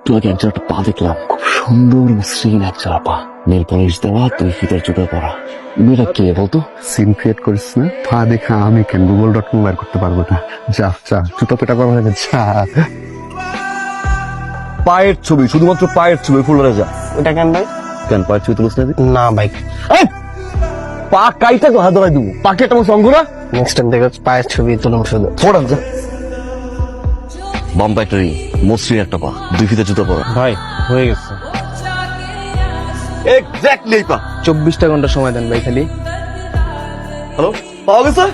তোমাকে একজন একটা পা দেখলাম, খুব সুন্দর মসৃণ একজোড়া পা, নেল পলিশ দেওয়া, 2 ফিটের জুতো পরা। মেয়েটা কে বলতো? সিন ক্রিয়েট করিস না, পা দেখা আমি কেন গুগল.com বের করতে পারবো না? যা যা, জুতো পেটা করা হয়ে গেছে। পায়ের ছবি, শুধুমাত্র পায়ের ছবি, ফুলরে যা। ওটা কেন ভাই? কেন পায়ের ছবি তুলিস না? না ভাই, পা কাইটা তো হাত ধরাই দেবো, পাকে একটা সঙ্গ না। নেক্সট টাইম দেখো পায়ের ছবি তুলুন শুধু। ফোড়ান যা। বাম্পাই একটা রিং, মসৃণ একটা পা, 2 ফিটের জুতো পরা। ভাই হয়ে গেছে। এক্স্যাক্টলি এই পা। 24টা ঘন্টা সময় দেন ভাই খালি। হ্যালো, পাওয়া গেছে?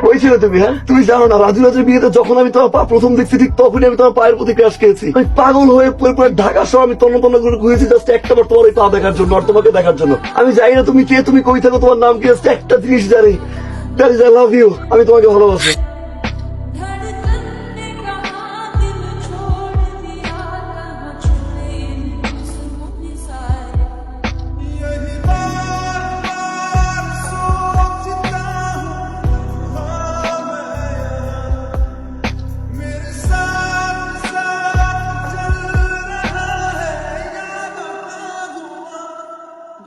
ওই ছিল তুমি, হ্যাঁ? তুমি জানো না রাজু রাজুর বিয়েতে যখন আমি তোমার পা প্রথম দেখছি, ঠিক তখনই আমি তোমার পায়ের প্রতি ক্রাশ খেয়েছি। ওই পাগল হয়ে পুরো ঢাকা শহর আমি তন্ন তন্ন করে ঘুরেছি জাস্ট একটা বার তোমার ওই পা দেখার জন্য, আর তোমাকে দেখার জন্য। আমি জানি না তুমি কে, তুমি কই থাকো, তোমার নাম কি, জাস্ট একটা জিনিস জানি, that is I love you. আমি তোমাকে ভালোবাসি।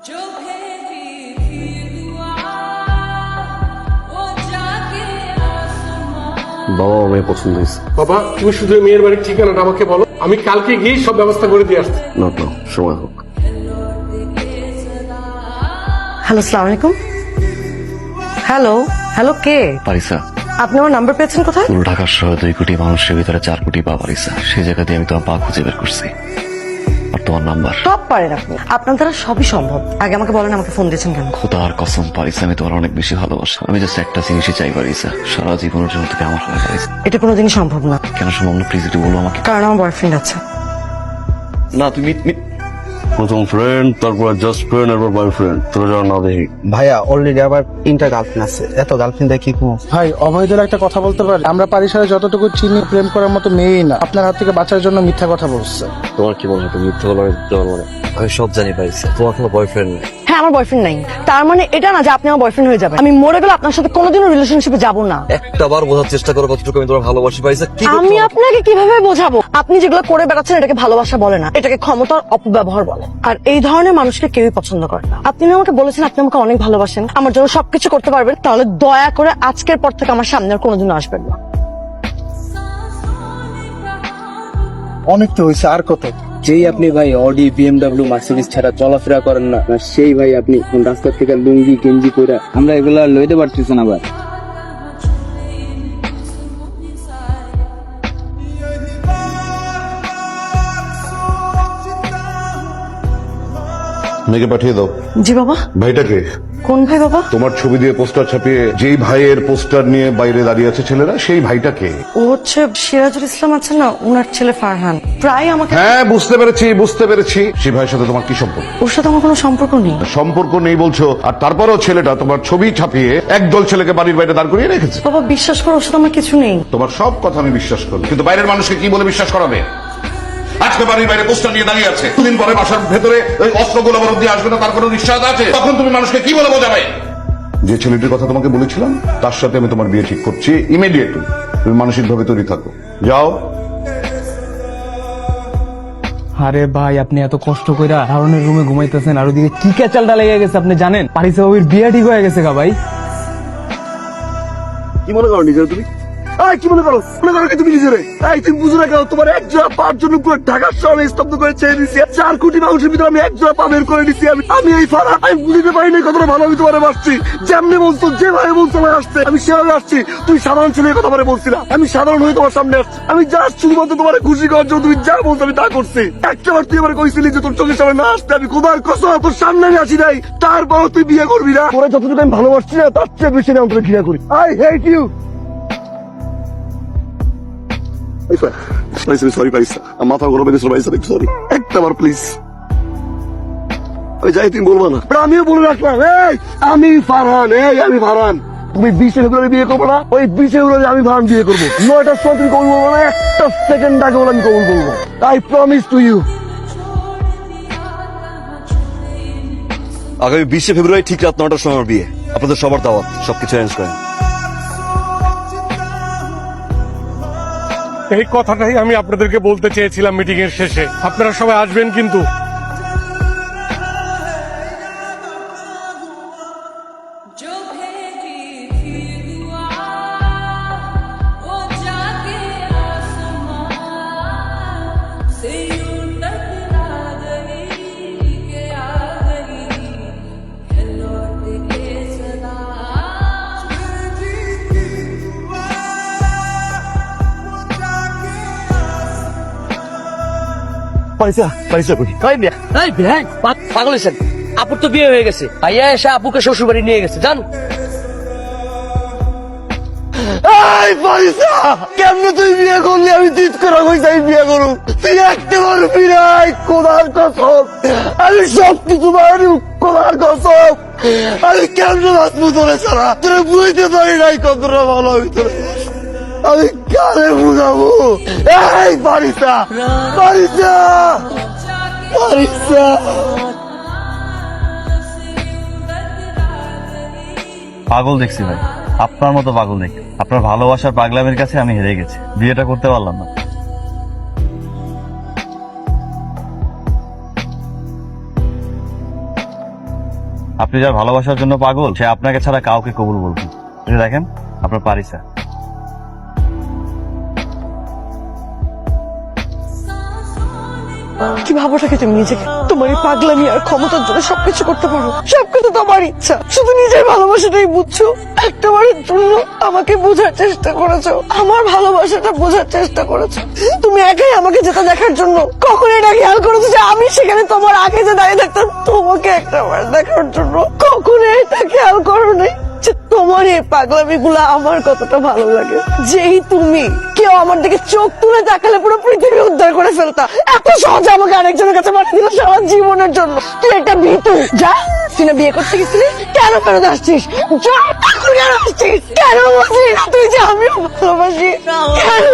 जो भेजी थी दुआ वो जाके आसमां। বাবা মেয়ে পছন্দ হয়েছে। বাবা তুমি শুধু এই মেয়ের বাড়ির ঠিকানাটা আমাকে বলো, আমি কালকে গিয়েই সব ব্যবস্থা করে দিয়ে আসছি। না না, সময় হোক। হ্যালো, আসসালামু আলাইকুম। হ্যালো হ্যালো, কে? পারিসা, আপনি আমার নাম্বার পেয়েছেন কোথায়? পুরো ঢাকা শহরে 2 কোটি মানুষের ভিতরে 4 কোটি পা পারিসা। সেই জায়গা দিয়ে আমি তোমার পা খুঁজে বের করছি, আর তোমার নাম্বার। সব পারেন আপনি, আপনার দ্বারা সবই সম্ভব। আগে আমাকে বলেন, আমাকে ফোন দিয়েছেন কেন? খোদার কসম পারিসা, আমি তোমার অনেক বেশি ভালোবাসা। আমি জাস্ট একটা জিনিসই চাই পারিসা, সারা জীবনের জন্য থেকে আমার হয়ে পারিসা। এটা কোনোদিনই সম্ভব না, কেন সম্ভব না? প্লিজ একটু বলো আমাকে। কারণ আমার বয়ফ্রেন্ড আছে। না তুমি প্রথম ফ্রেন্ড, তারপর জাস্ট ফ্রেন্ড, এরপর বয়ফ্রেন্ড, তোরা যেন না দেখি। ভাইয়া অলরেডি আবার 3টা গার্লফ্রেন্ড আছে, এত গার্লফ্রেন্ড দেখি কো। ভাই অভয়দের একটা কথা বলতে পারি? আমরা পারিসারে যতটুকু চিনি, প্রেম করার মতো মেয়েই না। আপনার হাত থেকে বাঁচার জন্য মিথ্যা কথা বলছে। তোমার কি মনে হয় তুমি মিথ্যে বলো? আমি সব জানি পারিসা, তোমার কোনো বয়ফ্রেন্ড নেই। হ্যাঁ, আমার বয়ফ্রেন্ড নাই, তার মানে এটা না যে আপনি আমার বয়ফ্রেন্ড হয়ে যাবেন। আমি মরে গেলে আপনার সাথে কোনোদিনও রিলেশনশিপে যাব না। একটা বার বোঝার চেষ্টা করো কতটুকু আমি তোমার ভালোবাসি পারিসা। কি আমি আপনাকে কিভাবে বোঝাবো? আপনি যেগুলো করে বেড়াচ্ছেন এটাকে ভালোবাসা বলে না, এটাকে ক্ষমতার অপব্যবহার বলে। আর এই ধরনের মানুষকে কেউই পছন্দ করে না। আপনি না আমাকে বলেছেন আপনি আমাকে অনেক ভালোবাসেন, আমার জন্য সবকিছু করতে পারবেন, তাহলে দয়া করে আজকের পর থেকে আমার সামনে আর কোনোদিনও আসবেন না। অনেক তো হয়েছে, আর কত? যেই আপনি ভাই অডি বিএমডব্লিউ মার্সিডিজ ছাড়া চলাফেরা করেন না, আর সেই ভাই আপনি কোন রাস্তা থেকে লুঙ্গি গেঞ্জি কইরা আমরা এগুলা লইতে পারতেছি না ভাই। মেয়েকে পাঠিয়ে দাও। জি বাবা। ভাইটাকে? কোন ভাই বাবা? তোমার ছবি দিয়ে পোস্টার ছাপিয়ে যেই ভাইয়ের পোস্টার নিয়ে বাইরে দাঁড়িয়ে আছে ছেলেরা, সেই ভাইটাকে। ও হচ্ছে সিরাজুল ইসলাম আছে না, ওনার ছেলে ফারহান। প্রায় আমাকে। হ্যাঁ বুঝতে পেরেছি বুঝতে পেরেছি। সেই ভাইয়ের সাথে তোমার কি সম্পর্ক? ওর সাথে আমার কোনো সম্পর্ক নেই। সম্পর্ক নেই বলছো, আর তারপরেও ছেলেটা তোমার ছবি ছাপিয়ে একদল ছেলেকে বাড়ির বাইরে দাঁড় করিয়ে রেখেছে। বাবা বিশ্বাস করো, ওর সাথে আমার কিছু নেই। তোমার সব কথা আমি বিশ্বাস করি, কিন্তু বাইরের মানুষকে কি বলে বিশ্বাস করাবে? আজকে বাড়ির বাইরে পোস্টার নিয়ে দাঁড়িয়ে আছে, দুদিন পরে বাসার ভেতরে ওই অস্ত্রগুলো বরফ দিয়ে আসবে না, তার কোনো নিশ্চয়তা আছে? তখন তুমি মানুষকে কি বলে বোঝাবে? যে ছেলেটির কথা তোমাকে বলেছিলাম, তার সাথে আমি তোমার বিয়ে ঠিক করছি ইমিডিয়েটলি। তুমি মানসিকভাবে তৈরি থাকো, যাও। আরে ভাই আপনি এত কষ্ট কইরা হারুনের রুমে ঘুমাইতেছেন, আর ওদিকে কি ক্যাচালটা লেগে গেছে আপনি জানেন? পারিসা বাবির বিয়ে ঠিক হয়ে গেছে গা ভাই। কি মনে করো নিজের তুমি? কি মনে করো? মনে করো কি তুমি নিজেরে? তুমি বুঝো না কেন? তোমার এক জোড়া পার জন্য পুরো ঢাকার শহরে স্তব্ধ করে ছেড়ে দিচ্ছি। 4 কোটি মানুষের ভিতরে আমি এক জোড়া পা বের করে দিচ্ছি। আমি এই ফারা, আমি বুঝতে পারি না কতটা ভালো আমি তোমার আসছি। যেমনি বলছো, যেভাবে বলছো আমার আসছে, আমি সেভাবে আসছি। তুই সাধারণ ছেলে কথা বলে বলছিলাম, আমি সাধারণ হয়ে তোমার সামনে আসছি। আমি জাস্ট শুধুমাত্র তোমার খুশি করার জন্য, তুমি যা বলছো আমি তা করছি। একটাবার তুই আমার কইছিলি যে তোর চোখের সামনে না আসতে, আমি খোদার কসম তোর সামনে আমি আসি নাই। তারপর তুই বিয়ে করবি না। তোরা যতটুকু আমি ভালোবাসছি না, তার চেয়ে বেশি না তোর ঘৃণা করি। I hate you. Sorry Parisa, মাথা গরম হয়ে পারিসা, সরি। একটাবার প্লিজ। ওই যাই তুমি বলবো না, আমিও বলে রাখলাম, আমি ফারহান, আমি ফারহান। তুমি 20 ফেব্রুয়ারি বিয়ে করবো না? ওই 20 ফেব্রুয়ারি আমি ফারহান বিয়ে করবো। 9টার সময় তুমি কবুল বলবো না, একটা সেকেন্ড আগে বলে আমি কবুল বলবো। I promise to you. আগামী 20 ফেব্রুয়ারি ঠিক রাত 9টার সময় আমার বিয়ে। আপনাদের সবার দাওয়াত, সবকিছু অ্যারেঞ্জ করেন। এই কথাটাই আমি আপনাদেরকে বলতে চেয়েছিলাম মিটিং এর শেষে। আপনারা সবাই আসবেন কিন্তু। जो भेजी थी दुआ वो जाके आसमां से यूं टकरा गई के आ गई है लौट के सदा। পারিসা কই? পাগল হয়েছেন? আপুর তো বিয়ে হয়ে গেছে, ভাইয়া এসে আপুকে শ্বশুর বাড়ি নিয়ে গেছে, জান। এই পারিসা, কেমনে তুই বিয়ে করলি? আমি জিদ করে কইছি আমি বিয়ে করু, তুই একটা পারবি না। খোদার কসম, আমি সবকিছু পারি, খোদার কসম। আমি কেমনে বাঁচবো তোরে ছাড়া? তোরে বুঝতে পারি নাই কতটা ভালো আমি তোরে। আমি কারে বুঝাবো? এই পারিসা, পারিসা, পারিসা। পাগল দেখছি ভাই, আপনার মতো পাগল দেখি। আপনার ভালোবাসার পাগলামের কাছে আমি হেরে গেছি, বিয়েটা করতে পারলাম না। আপনি যার ভালোবাসার জন্য পাগল, সে আপনাকে ছাড়া কাউকে কবুল বলবে না। এই যে দেখেন আপনার পারিসা। কি ভাবোটাকে তুমি নিজেকে? তোমার এই পাগলামি আর ক্ষমতার জন্য সবকিছু করতে পারো, সবকিছু তোমার ইচ্ছা। শুধু নিজের ভালোবাসাটাই বুঝছো। একটাবারের জন্য আমাকে বোঝার চেষ্টা করেছো, আমার ভালোবাসাটা বোঝার চেষ্টা করেছো। তুমি একাই আমাকে যেতে দেখার জন্য কখন এটা খেয়াল করেছো যে আমি সেখানে তোমার আগে যে দাঁড়িয়ে থাকতাম তোমাকে একটাবার দেখার জন্য? কখনো এটা খেয়াল করো নাই যে তোমার এই পাগলামি গুলা আমার কতটা ভালো লাগে? যেই তুমি কেউ আমার দিকে চোখ তুলে তাকালে পুরো পৃথিবী উদ্ধার করে ফেলতা, এত সহজে আমাকে আরেকজনের কাছে পাঠিয়ে দিল সারা জীবনের জন্য। তুই একটা ভীতু। যা, তুই না বিয়ে করতে গেছিলি, কেন ফেরত আসছিস? যা, এখন কেন আসছিস? কেন বলছিস না তুই যে আমিও ভালোবাসি? কেন?